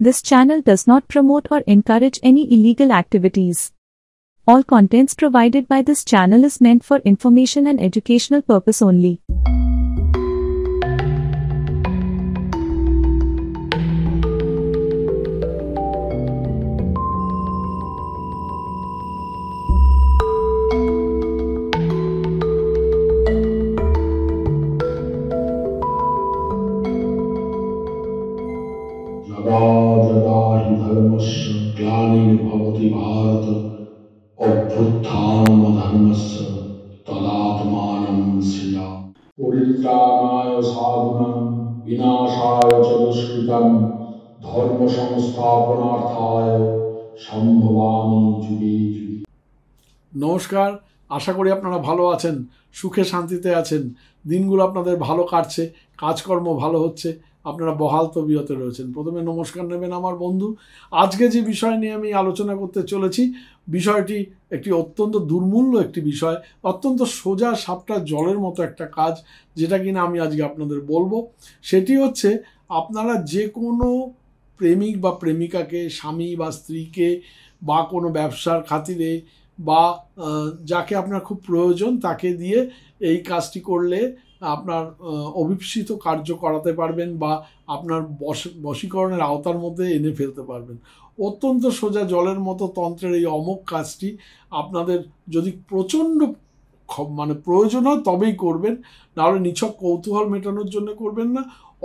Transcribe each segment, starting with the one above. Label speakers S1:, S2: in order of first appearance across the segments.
S1: This channel does not promote or encourage any illegal activities. All contents provided by this channel is meant for information and educational purpose only.
S2: यदा यदा हि धर्मस्य ग्लानिर्भवति भारत अभ्युत्थानमधर्मस्य तदात्मानं सृजामि। परित्राणाय साधूनां विनाशाय च दुष्कृतां धर्म संस्थापनार्थाय সম্ভবামি যুগে যুগে।
S3: নমস্কার, আশা করি আপনারা ভালো আছেন, সুখে শান্তিতে আছেন, দিনগুলো আপনাদের ভালো কাটছে, কাজকর্ম ভালো হচ্ছে, আপনারা বহাল তবিয়তে রয়েছেন। প্রথমে নমস্কার নেবেন আমার বন্ধু। আজকে যে বিষয় নিয়ে আমি আলোচনা করতে চলেছি, বিষয়টি একটি অত্যন্ত দুর্মূল্য একটি বিষয়, অত্যন্ত সোজা সাপটা জলের মতো একটা কাজ, যেটা কিনা আমি আজকে আপনাদের বলবো। সেটি হচ্ছে, আপনারা যে কোনো প্রেমিক বা প্রেমিকাকে, স্বামী বা স্ত্রীকে, বা কোনো ব্যবসার খাতিরে, বা যাকে আপনার খুব প্রয়োজন তাকে দিয়ে এই কাজটি করলে আপনার অভিপ্সিত কার্য করাতে পারবেন, বা আপনার বশীকরণের আওতার মধ্যে এনে ফেলতে পারবেন। অত্যন্ত সোজা জলের মতো তন্ত্রের এই অমোঘ কাজটি আপনাদের যদি প্রচণ্ড প্রয়োজন হয় তবেই করবেন, নাহলে নিছক কৌতূহল মেটানোর জন্য করবেন না,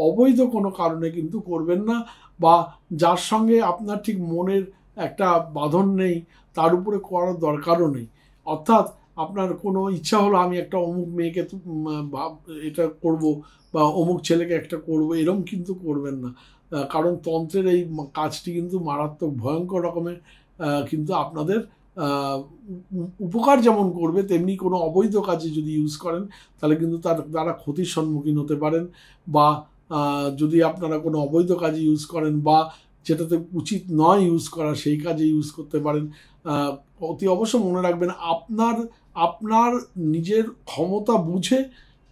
S3: অবৈধ কোনো কারণে কিন্তু করবেন না, বা যার সঙ্গে আপনার ঠিক মনের একটা বাঁধন নেই তার উপরে করার দরকারও নেই। অর্থাৎ আপনার কোনো ইচ্ছা হলো আমি একটা অমুক মেয়েকে এটা করব, বা অমুক ছেলেকে একটা করব, এরকম কিন্তু করবেন না। কারণ তন্ত্রের এই কাজটি কিন্তু মারাত্মক ভয়ঙ্কর রকমের, কিন্তু আপনাদের উপকার যেমন করবে, তেমনি কোনো অবৈধ কাজে যদি ইউজ করেন তাহলে কিন্তু তার দ্বারা ক্ষতির সম্মুখীন হতে পারেন। বা যদি আপনারা কোনো অবৈধ কাজে ইউজ করেন, বা যেটাতে উচিত নয় ইউজ করা, সেই কাজে ইউজ করতে পারেন। অতি অবশ্য মনে রাখবেন, আপনার নিজের ক্ষমতা বুঝে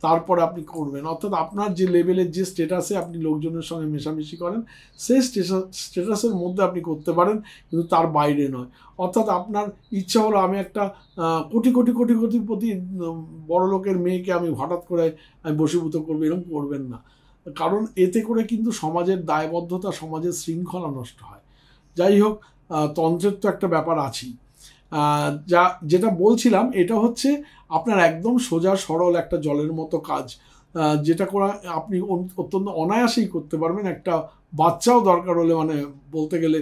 S3: তারপরে আপনি করবেন। অর্থাৎ আপনার যে লেভেলের, যে স্ট্যাটাসে আপনি লোকজনের সঙ্গে মেশামেশি করেন, সেই স্ট্যাটাসের মধ্যে আপনি করতে পারেন, কিন্তু তার বাইরে নয়। অর্থাৎ আপনার ইচ্ছা হলো আমি একটা কোটিপতি বড় লোকের মেয়েকে আমি হঠাৎ করে আমি বশীভূত করবো, এরকম করবেন না। কারণ এতে করে কিন্তু সমাজের দায়বদ্ধতা, সমাজের শৃঙ্খলা নষ্ট হয়। যাই হোক, তন্ত্রের তো একটা ব্যাপার আছেই। যেটা বলছিলাম, এটা হচ্ছে আপনার একদম সোজা সরল একটা জলের মতো কাজ, যেটা করা আপনি অত্যন্ত অনায়াসেই করতে পারবেন। একটা বাচ্চাও দরকার হলে বলতে গেলে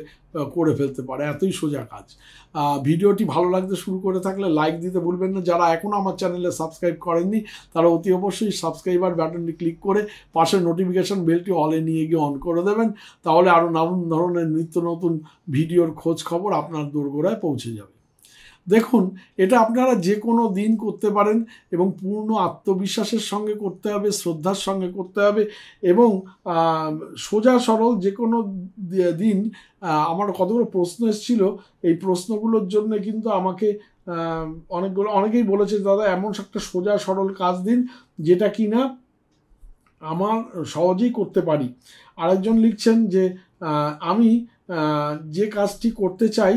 S3: করে ফেলতে পারে, এতই সোজা কাজ। ভিডিওটি ভালো লাগতে শুরু করে থাকলে লাইক দিতে ভুলবেন না। যারা এখনও আমার চ্যানেলে সাবস্ক্রাইব করেননি তারা অতি অবশ্যই সাবস্ক্রাইবার বাটনটি ক্লিক করে পাশের নোটিফিকেশান বেলটি অলে নিয়ে গিয়ে অন করে দেবেন। তাহলে আরও নানান ধরনের নিত্য নতুন ভিডিওর খোঁজ খবর আপনার দোরগোড়ায় পৌঁছে যাবে। দেখুন, এটা আপনারা যে কোনো দিন করতে পারেন, এবং পূর্ণ আত্মবিশ্বাসের সঙ্গে করতে হবে, শ্রদ্ধার সঙ্গে করতে হবে, এবং সোজা সরল যে কোনো দিন। আমার কতগুলো প্রশ্ন এসেছিল, এই প্রশ্নগুলোর জন্য কিন্তু আমাকে অনেকেই বলেছে, দাদা এমন একটা সোজা সরল কাজ দিন যেটা কিনা আমার সহজেই করতে পারি। আরেকজন লিখছেন যে আমি যে কাজটি করতে চাই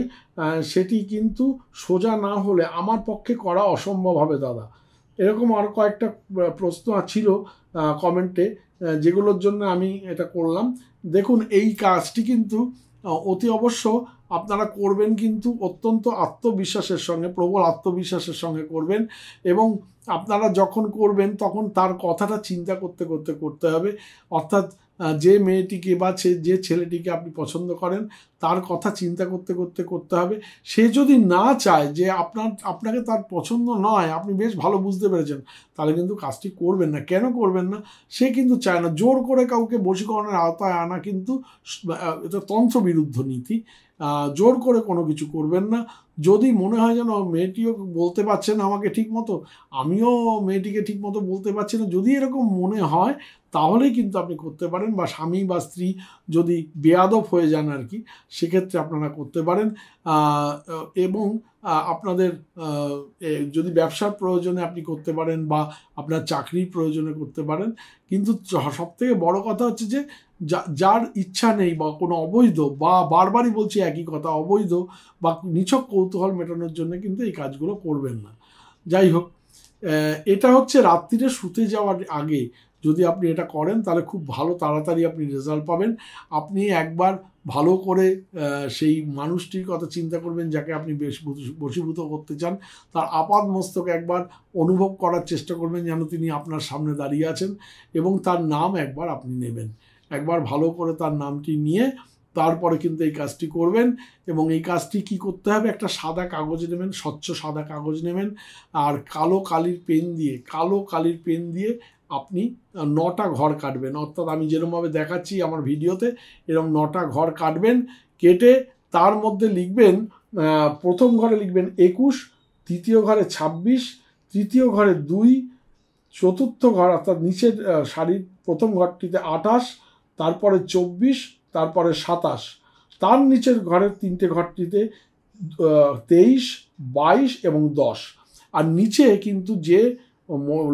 S3: সেটি কিন্তু সোজা না হলে আমার পক্ষে করা অসম্ভব হবে দাদা। এরকম আরও কয়েকটা প্রশ্ন ছিল কমেন্টে, যেগুলোর জন্য আমি এটা করলাম। দেখুন, এই কাজটি কিন্তু অতি অবশ্য আপনারা করবেন, কিন্তু অত্যন্ত আত্মবিশ্বাসের সঙ্গে, প্রবল আত্মবিশ্বাসের সঙ্গে করবেন। এবং আপনারা যখন করবেন তখন তার কথাটা চিন্তা করতে হবে। অর্থাৎ যে মেয়েটিকে বা যে ছেলেটিকে আপনি পছন্দ করেন তার কথা চিন্তা করতে হবে। সে যদি না চায়, যে আপনাকে তার পছন্দ নয়, আপনি বেশ ভালো বুঝতে পেরেছেন, তাহলে কিন্তু কাজটি করবেন না। কেন করবেন না? সে কিন্তু চায় না। জোর করে কাউকে বশীকরণের আওতায় আনা কিন্তু এটা তন্ত্রবিরুদ্ধ নীতি। জোর করে কোনো কিছু করবেন না। যদি মনে হয় যেন মেয়েটিও বলতে পারছে না আমাকে ঠিক মতো, আমিও মেয়েটিকে ঠিক মতো বলতে পারছি না, যদি এরকম মনে হয় তাহলেই কিন্তু আপনি করতে পারেন। বা স্বামী বা স্ত্রী যদি বেয়াদব হয়ে যান আর কি, সেক্ষেত্রে আপনারা করতে পারেন। এবং আপনাদের যদি ব্যবসার প্রয়োজনে আপনি করতে পারেন, বা আপনার চাকরির প্রয়োজনে করতে পারেন। কিন্তু সবথেকে বড় কথা হচ্ছে যে যার ইচ্ছা নেই বা কোনো অবৈধ, বা বারবারই বলছি একই কথা, অবৈধ বা নিছক কৌতূহল মেটানোর জন্য কিন্তু এই কাজগুলো করবেন না। যাই হোক, এটা হচ্ছে রাত্রিরে শুতে যাওয়ার আগে যদি আপনি এটা করেন তাহলে খুব ভালো তাড়াতাড়ি আপনি রেজাল্ট পাবেন। আপনি একবার ভালো করে সেই মানুষটির কথা চিন্তা করবেন যাকে আপনি বশীভূত করতে চান, তার আপাদ মস্তক একবার অনুভব করার চেষ্টা করবেন যেন তিনি আপনার সামনে দাঁড়িয়ে আছেন, এবং তার নাম একবার আপনি নেবেন। একবার ভালো করে তার নামটি নিয়ে তারপরে কিন্তু এই কাজটি করবেন। এবং এই কাজটি কি করতে হবে, একটা সাদা কাগজ নেবেন, স্বচ্ছ সাদা কাগজ নেবেন, আর কালো কালির পেন দিয়ে আপনি 9টা ঘর কাটবেন। অর্থাৎ আমি যেরকমভাবে দেখাচ্ছি আমার ভিডিওতে, এরকম 9টা ঘর কাটবেন। কেটে তার মধ্যে লিখবেন, প্রথম ঘরে লিখবেন 21, দ্বিতীয় ঘরে 26, তৃতীয় ঘরে 2, চতুর্থ ঘর অর্থাৎ নিচের সারির প্রথম ঘরটিতে 28, তারপরে 24, তারপরে 27, তার নিচের ঘরের 3টে ঘরটিতে 23, 22 এবং 10। আর নিচে কিন্তু যে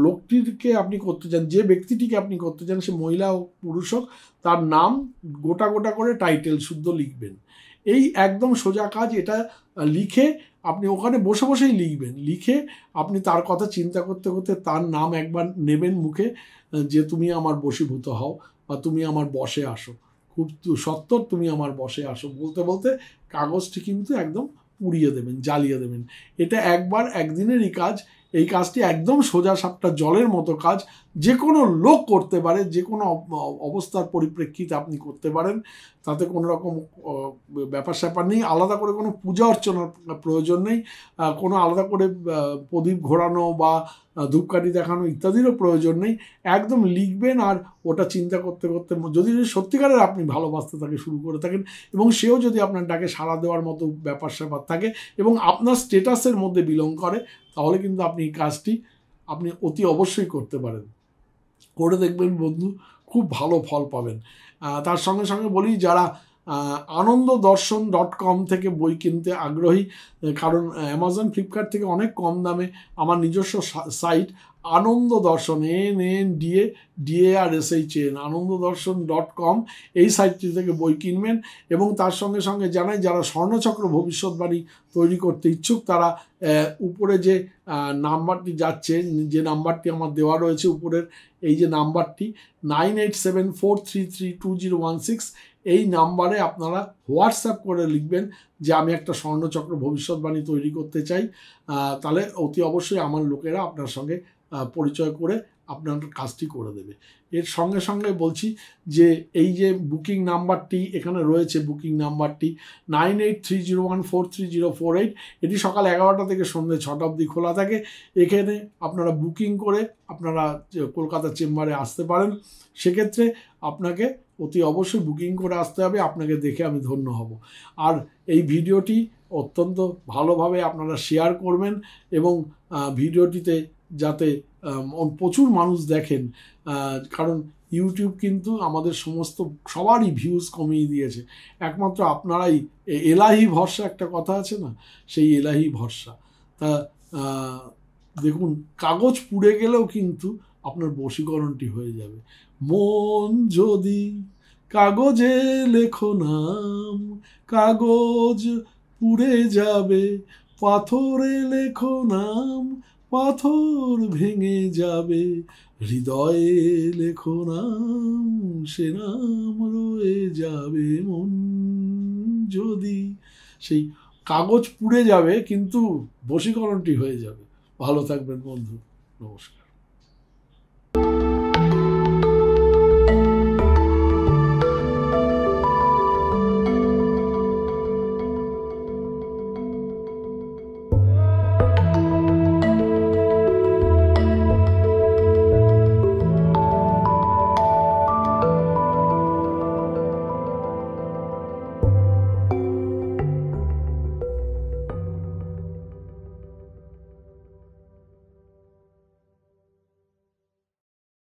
S3: লোকটিকে আপনি করতে চান, যে ব্যক্তিটিকে আপনি করতে চান, সে মহিলা হোক পুরুষ হোক, তার নাম গোটা গোটা করে টাইটেল শুদ্ধ লিখবেন। এই একদম সোজা কাজ। এটা লিখে আপনি ওখানে বসে বসেই লিখবেন। লিখে আপনি তার কথা চিন্তা করতে করতে তার নাম একবার নেবেন মুখে, যে তুমি আমার বশীভূত হও বা তুমি আমার বশে আসো, খুব সত্তর তুমি আমার বশে আসো বলতে বলতে কাগজটি কিন্তু একদম পুড়িয়ে দেবেন, জ্বালিয়ে দেবেন। এটা একদিনেরই কাজ। এই কাজটি একদম সোজা সাপটা জলের মতো কাজ, যে কোনো লোক করতে পারে, যে কোনো অবস্থার পরিপ্রেক্ষিতে আপনি করতে পারেন। তাতে কোনো রকম ব্যাপার স্যাপার নেই, আলাদা করে কোনো পূজা অর্চনার প্রয়োজন নেই, কোনো আলাদা করে প্রদীপ ঘোরানো বা ধূপকাঠি দেখানো ইত্যাদিরও প্রয়োজন নেই। একদম লিখবেন, আর ওটা চিন্তা করতে করতে যদি সত্যিকারের আপনি ভালোবাসতে তাকে শুরু করে থাকেন, এবং সেও যদি আপনার ডাকে সাড়া দেওয়ার মতো ব্যাপার স্যাপার থাকে এবং আপনার স্টেটাসের মধ্যে বিলং করে, তাহলে কিন্তু আপনি এই কাজটি আপনি অতি অবশ্যই করতে পারেন। করে দেখবেন বন্ধু, খুব ভালো ফল পাবেন। তার সঙ্গে সঙ্গে বলি, যারা ananddarshan.com থেকে বই কিনতে আগ্রহী, কারণ অ্যামাজন ফ্লিপকার্ট থেকে অনেক কম দামে আমার নিজস্ব সাইট আনন্দদর্শন ANNDADARSHN ananddarshan.com এই সাইটটি থেকে বই কিনবেন। এবং তার সঙ্গে সঙ্গে জানাই, যারা স্বর্ণচক্র ভবিষ্যৎবাণী তৈরি করতে ইচ্ছুক, তারা উপরে যে নাম্বারটি যাচ্ছে, যে নাম্বারটি আমার দেওয়া রয়েছে উপরের, এই যে নাম্বারটি 9874332016, এই নাম্বারে আপনারা হোয়াটসঅ্যাপ করে লিখবেন যে আমি একটা স্বর্ণচক্র ভবিষ্যৎবাণী তৈরি করতে চাই। তাহলে অতি অবশ্যই আমার লোকেরা আপনার সঙ্গে পরিচয় করে আপনার কাজটি করে দেবে। এর সঙ্গে সঙ্গে বলছি যে এই যে বুকিং নাম্বারটি এখানে রয়েছে, বুকিং নাম্বারটি 9830143048, এটি সকাল 11টা থেকে সন্ধ্যে 6টা অবধি খোলা থাকে। এখানে আপনারা বুকিং করে আপনারা কলকাতা চেম্বারে আসতে পারেন। সেক্ষেত্রে আপনাকে অতি অবশ্যই বুকিং করে আসতে হবে, আপনাকে দেখে আমি ধন্য হব। আর এই ভিডিওটি অত্যন্ত ভালোভাবে আপনারা শেয়ার করবেন, এবং ভিডিওটিতে যাতে প্রচুর মানুষ দেখেন, কারণ ইউটিউব কিন্তু আমাদের সবারই ভিউজ কমিয়ে দিয়েছে। একমাত্র আপনারাই এলাহি ভরসা, একটা কথা আছে না, সেই এলাহি ভরসা। তা দেখুন, কাগজ পুড়ে গেলেও কিন্তু আপনার বশীকরণটি হয়ে যাবে। মন যদি কাগজে লেখো নাম, কাগজ পুড়ে যাবে, পাথরে লেখো নাম, পাথর ভেঙে যাবে, হৃদয়ে লেখো নাম, সে নাম রয়ে যাবে। মন যদি, সেই কাগজ পুড়ে যাবে কিন্তু বশীকরণটি হয়ে যাবে। ভালো থাকবেন বন্ধু, নমস্কার।